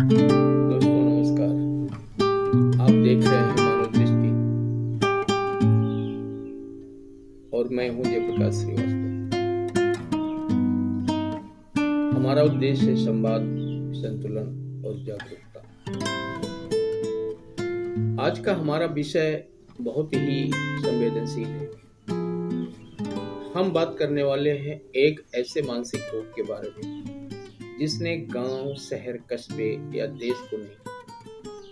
दोस्तों नमस्कार। आप देख रहे हैं मानव दृष्टि और मैं हूं जयप्रकाश श्रीवास्तव। हमारा उद्देश्य है संवाद, संतुलन और जागरूकता। आज का हमारा विषय बहुत ही संवेदनशील है। हम बात करने वाले हैं एक ऐसे मानसिक रोग के बारे में जिसने गांव, शहर, कस्बे या देश को नहीं,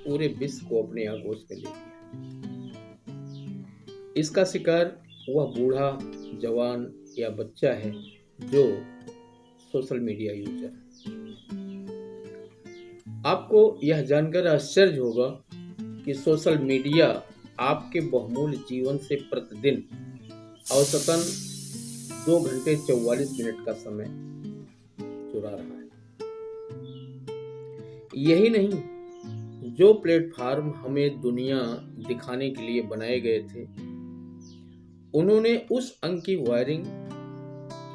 पूरे विश्व को अपने आगोश में ले लिया। इसका शिकार वह बूढ़ा, जवान या बच्चा है जो सोशल मीडिया यूजर है। आपको यह जानकर आश्चर्य होगा कि सोशल मीडिया आपके बहुमूल्य जीवन से प्रतिदिन औसतन 2 घंटे 44 मिनट का समय चुरा रहा है। यही नहीं, जो प्लेटफॉर्म हमें दुनिया दिखाने के लिए बनाए गए थे, उन्होंने उस अंक की वायरिंग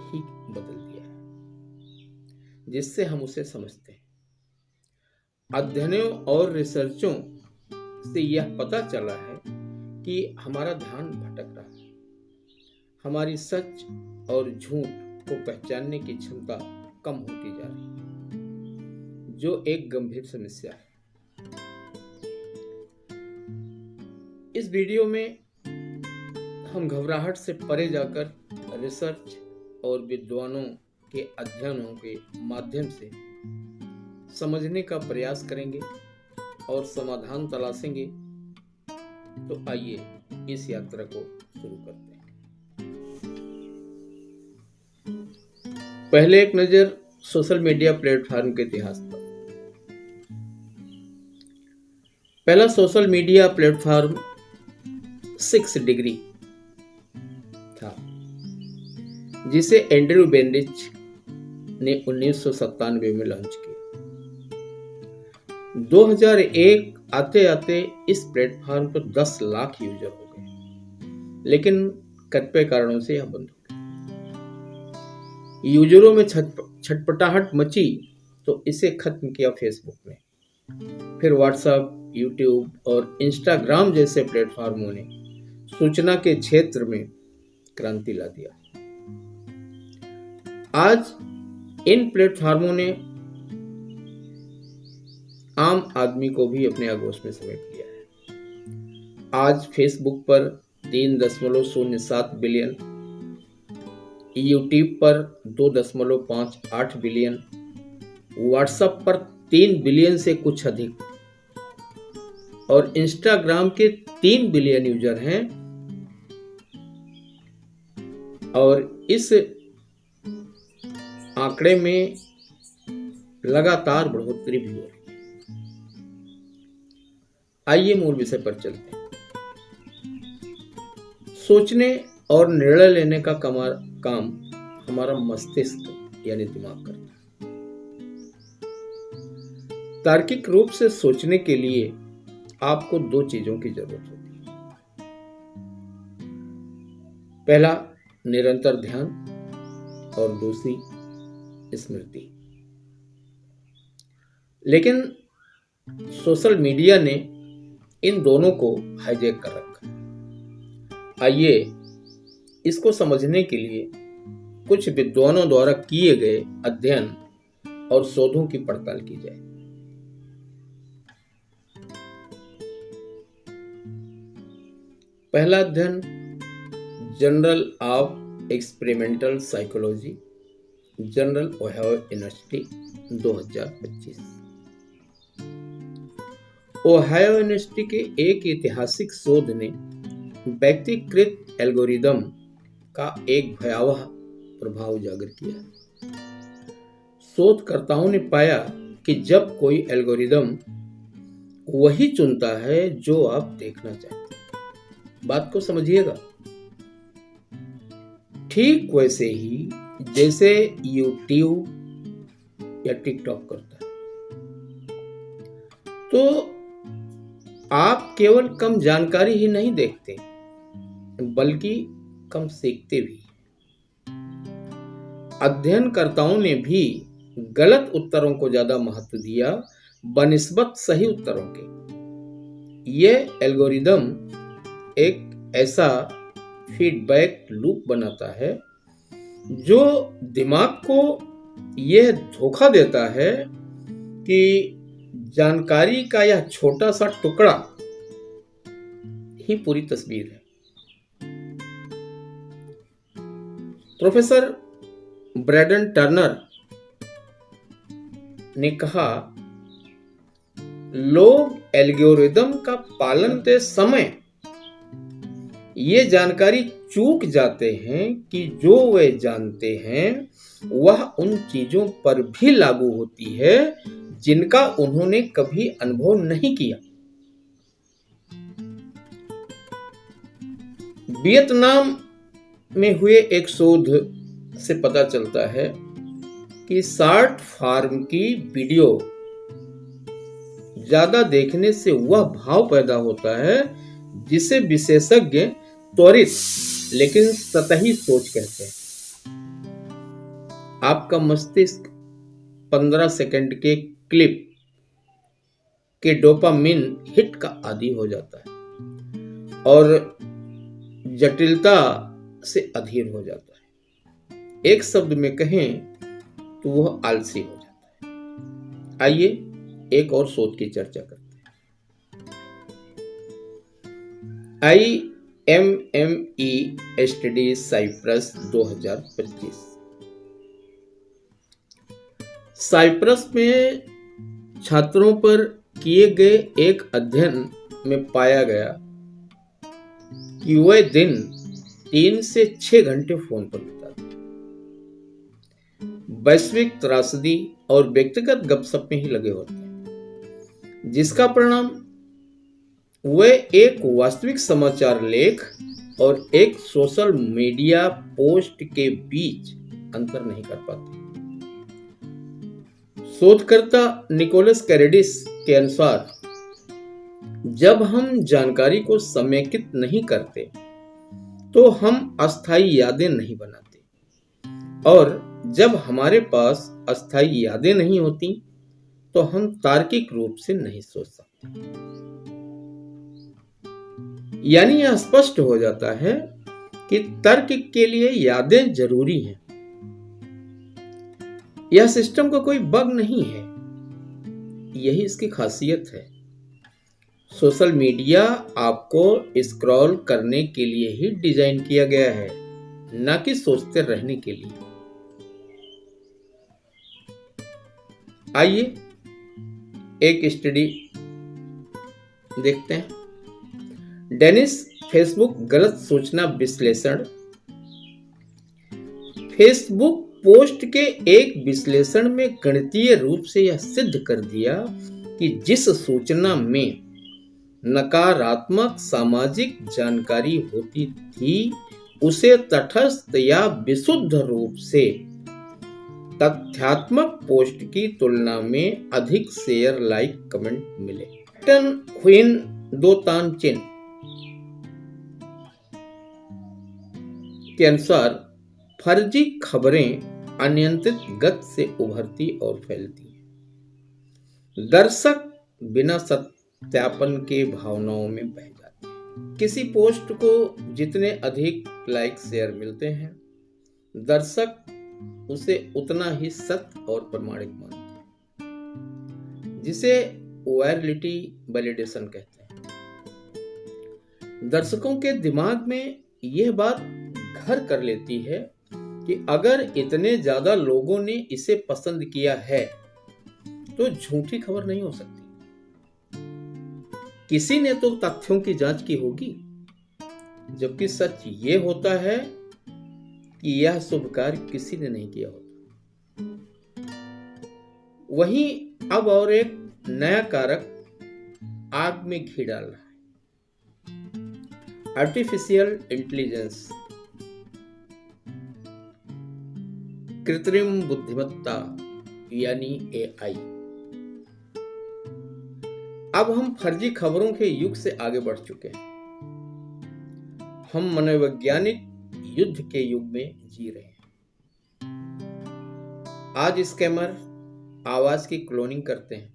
ही बदल दिया है जिससे हम उसे समझते हैं। अध्ययनों और रिसर्चों से यह पता चला है कि हमारा ध्यान भटक रहा है। हमारी सच और झूठ को पहचानने की क्षमता कम होती जा रही है, जो एक गंभीर समस्या है। इस वीडियो में हम घबराहट से परे जाकर रिसर्च और विद्वानों के अध्ययनों के माध्यम से समझने का प्रयास करेंगे और समाधान तलाशेंगे। तो आइए इस यात्रा को शुरू करते हैं। पहले एक नजर सोशल मीडिया प्लेटफॉर्म के इतिहास पर। पहला सोशल मीडिया प्लेटफॉर्म 6 डिग्री था, जिसे एंड्रयू बेंडिच ने 1997 में लॉन्च किया। 2001 आते आते इस प्लेटफॉर्म पर 10 लाख यूजर हो गए, लेकिन कतिपय कारणों से यह बंद हो गया। यूजरों में छटपटाहट मची तो इसे खत्म किया फेसबुक ने। फिर व्हाट्सएप, यूट्यूब और इंस्टाग्राम जैसे प्लेटफॉर्मों ने सूचना के क्षेत्र में क्रांति ला दिया। आज इन प्लेटफॉर्मों ने आम आदमी को भी अपने आगोश में समेट लिया है। आज फेसबुक पर 3.07 बिलियन, यूट्यूब पर 2.58 बिलियन, व्हाट्सएप पर 3 बिलियन से कुछ अधिक और इंस्टाग्राम के 3 बिलियन यूजर हैं। और इस आंकड़े में लगातार बढ़ोतरी भी हो रही है। आइए मूल विषय पर चलते हैं। सोचने और निर्णय लेने का काम हमारा मस्तिष्क यानी दिमाग करता है। तार्किक रूप से सोचने के लिए आपको 2 चीजों की जरूरत होती है। पहला निरंतर ध्यान और दूसरी स्मृति। लेकिन सोशल मीडिया ने इन दोनों को हाईजैक कर रखा। आइए इसको समझने के लिए कुछ विद्वानों द्वारा किए गए अध्ययन और शोधों की पड़ताल की जाए। पहला अध्ययन journal of experimental psychology, general Ohio university, 2025। Ohio university के एक ऐतिहासिक शोध ने व्यक्तिकृत एल्गोरिदम का एक भयावह प्रभाव उजागर किया। शोधकर्ताओं ने पाया कि जब कोई एल्गोरिदम वही चुनता है जो आप देखना चाहते हैं, बात को समझिएगा, ठीक वैसे ही जैसे यूट्यूब या टिकटॉक करता है, तो आप केवल कम जानकारी ही नहीं देखते बल्कि कम सीखते भी। अध्ययनकर्ताओं ने भी गलत उत्तरों को ज्यादा महत्व दिया, बनिस्बत सही उत्तरों के। यह एल्गोरिदम एक ऐसा फीडबैक लूप बनाता है जो दिमाग को यह धोखा देता है कि जानकारी का यह छोटा सा टुकड़ा ही पूरी तस्वीर है। प्रोफेसर ब्रैडन टर्नर ने कहा, लोग एल्गोरिदम का पालन करते समय ये जानकारी चूक जाते हैं कि जो वे जानते हैं वह उन चीजों पर भी लागू होती है जिनका उन्होंने कभी अनुभव नहीं किया। वियतनाम में हुए एक शोध से पता चलता है कि शॉर्ट फॉर्म की वीडियो ज्यादा देखने से वह भाव पैदा होता है जिसे विशेषज्ञ त्वरित लेकिन सतही सोच कहते हैं। आपका मस्तिष्क 15 सेकंड के क्लिप के डोपामिन हिट का आदी हो जाता है और जटिलता से अधीर हो जाता है। एक शब्द में कहें तो वह आलसी हो जाता है। आइए एक और शोध की चर्चा करते हैं। IMME study Cyprus 2025। साइप्रस में छात्रों पर किए गए एक अध्ययन में पाया गया कि वे दिन 3 से 6 घंटे फोन पर बिताते। वैश्विक त्रासदी और व्यक्तिगत गपशप में ही लगे होते हैं, जिसका परिणाम वे एक वास्तविक समाचार लेख और एक सोशल मीडिया पोस्ट के बीच अंतर नहीं कर पाते। शोधकर्ता निकोलस कैरेडिस के अनुसार, जब हम जानकारी को समेकित नहीं करते तो हम अस्थायी यादें नहीं बनाते, और जब हमारे पास अस्थायी यादें नहीं होती तो हम तार्किक रूप से नहीं सोच सकते। यानी यह स्पष्ट हो जाता है कि तर्क के लिए यादें जरूरी हैं। यह सिस्टम का कोई बग नहीं है, यही इसकी खासियत है। सोशल मीडिया आपको स्क्रॉल करने के लिए ही डिजाइन किया गया है, न कि सोचते रहने के लिए। आइए एक स्टडी देखते हैं। डेनिस फेसबुक गलत सूचना विश्लेषण। फेसबुक पोस्ट के एक विश्लेषण में गणितीय रूप से यह सिद्ध कर दिया कि जिस सूचना में नकारात्मक सामाजिक जानकारी होती थी उसे तटस्थ या विशुद्ध रूप से तथ्यात्मक पोस्ट की तुलना में अधिक शेयर, लाइक, कमेंट मिले। टन हुइन दो तान चिन के अनुसार फर्जी खबरें अनियंत्रित गति से उभरती और फैलती हैं। दर्शक बिना सत्यापन के भावनाओं में बह जाते हैं। किसी पोस्ट को जितने अधिक लाइक, शेयर मिलते हैं, दर्शक उसे उतना ही सत्य और प्रामाणिक मानते हैं, जिसे वायरलिटी वैलिडेशन कहते हैं। दर्शकों के दिमाग में यह बात घर कर लेती है कि अगर इतने ज्यादा लोगों ने इसे पसंद किया है तो झूठी खबर नहीं हो सकती। किसी ने तो तथ्यों की जांच की होगी, जबकि सच ये होता है कि यह शुभ कार्य किसी ने नहीं किया होता। वहीं अब और एक नया कारक आग में घी डाल रहा है। आर्टिफिशियल इंटेलिजेंस, कृत्रिम बुद्धिमत्ता यानी AI। अब हम फर्जी खबरों के युग से आगे बढ़ चुके हैं। हम मनोवैज्ञानिक युद्ध के युग में जी रहे हैं। आज स्कैमर आवाज की क्लोनिंग करते हैं,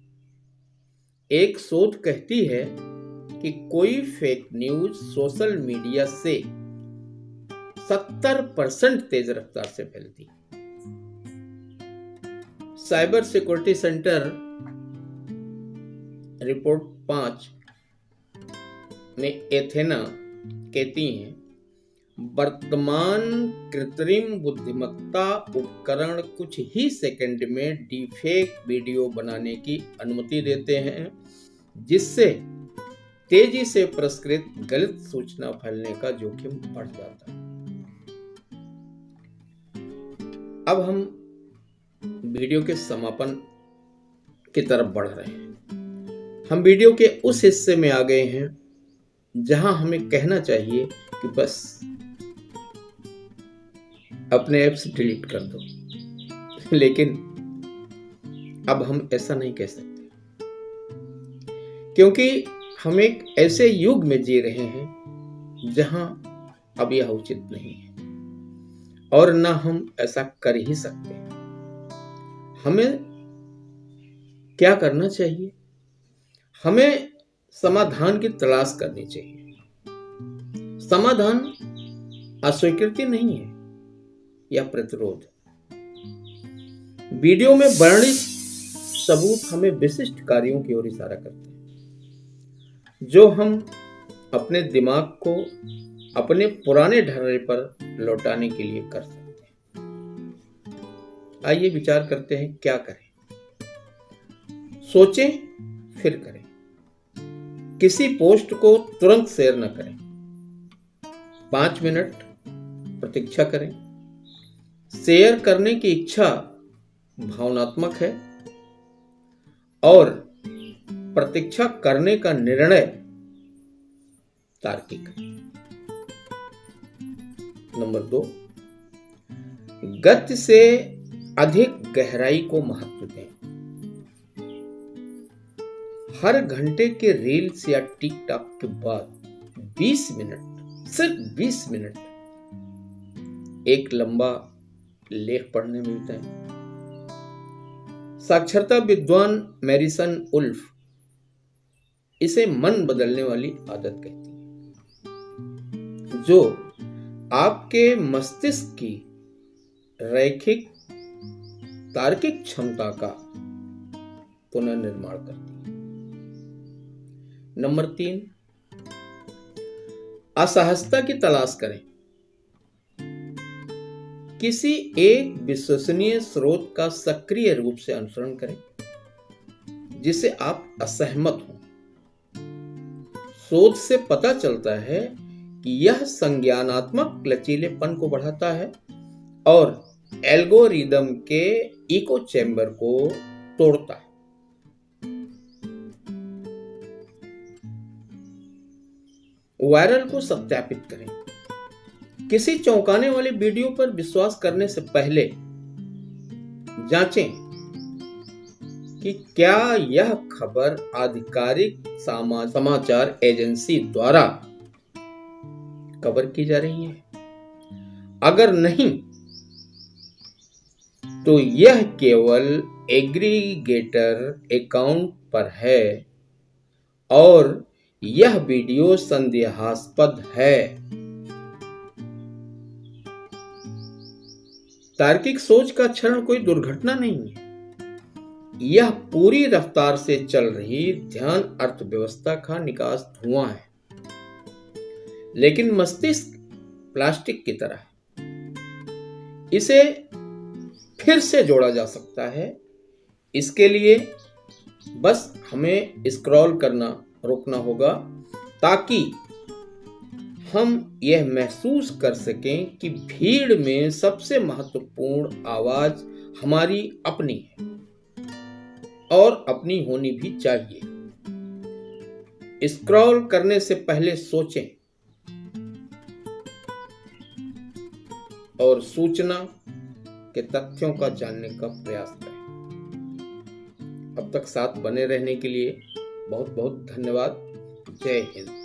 एक शोध कहती है कि कोई फेक न्यूज सोशल मीडिया से 70% तेज रफ्तार से फैलती। साइबर सिक्योरिटी सेंटर रिपोर्ट 5 में एथेना कहती हैं, वर्तमान कृत्रिम बुद्धिमत्ता उपकरण कुछ ही सेकंड में डीफेक वीडियो बनाने की अनुमति देते हैं, जिससे तेजी से प्रसारित गलत सूचना फैलने का जोखिम बढ़ जाता है। अब हम वीडियो के समापन की तरफ बढ़ रहे हैं। हम वीडियो के उस हिस्से में आ गए हैं जहां हमें कहना चाहिए कि बस अपने ऐप्स डिलीट कर दो, लेकिन अब हम ऐसा नहीं कह सकते, क्योंकि हम एक ऐसे युग में जी रहे हैं जहां अब यह उचित नहीं है और ना हम ऐसा कर ही सकते। हमें क्या करना चाहिए? हमें समाधान की तलाश करनी चाहिए। समाधान अस्वीकृति नहीं है या प्रतिरोध। वीडियो में वर्णित सबूत हमें विशिष्ट कार्यों की ओर इशारा करते हैं जो हम अपने दिमाग को अपने पुराने ढर्रे पर लौटाने के लिए कर सकते हैं। आइए विचार करते हैं क्या करें। सोचें फिर करें। किसी पोस्ट को तुरंत शेयर न करें। 5 मिनट प्रतीक्षा करें। शेयर करने की इच्छा भावनात्मक है और प्रतीक्षा करने का निर्णय तार्किक है। नंबर 2, गति से अधिक गहराई को महत्व दें। हर घंटे के रील्स या टिकटॉक के बाद 20 मिनट, सिर्फ 20 मिनट एक लंबा लेख पढ़ने मिलता है। साक्षरता विद्वान मैरिसन उल्फ इसे मन बदलने वाली आदत कहती है, जो आपके मस्तिष्क की रैखिक तार्किक क्षमता का पुनर्निर्माण करती है। नंबर 3, असहजता की तलाश करें। किसी एक विश्वसनीय स्रोत का सक्रिय रूप से अनुसरण करें जिसे आप असहमत हो। शोध से पता चलता है कि यह संज्ञानात्मक लचीलेपन को बढ़ाता है और एल्गोरिदम के इको चैम्बर को तोड़ता है। वायरल को सत्यापित करें। किसी चौंकाने वाले वीडियो पर विश्वास करने से पहले जांचें कि क्या यह खबर आधिकारिक समाचार एजेंसी द्वारा कवर की जा रही है। अगर नहीं, तो यह केवल एग्रीगेटर अकाउंट पर है और यह वीडियो संदेहास्पद है। तार्किक सोच का क्षरण कोई दुर्घटना नहीं है। यह पूरी रफ्तार से चल रही ध्यान अर्थव्यवस्था का निकास धुआं है। लेकिन मस्तिष्क प्लास्टिक की तरह है। इसे फिर से जोड़ा जा सकता है। इसके लिए बस हमें स्क्रॉल करना रोकना होगा ताकि हम यह महसूस कर सकें कि भीड़ में सबसे महत्वपूर्ण आवाज हमारी अपनी है और अपनी होनी भी चाहिए। स्क्रॉल करने से पहले सोचें और सूचना के तथ्यों का जानने का प्रयास करें। अब तक साथ बने रहने के लिए बहुत बहुत धन्यवाद। जय हिंद।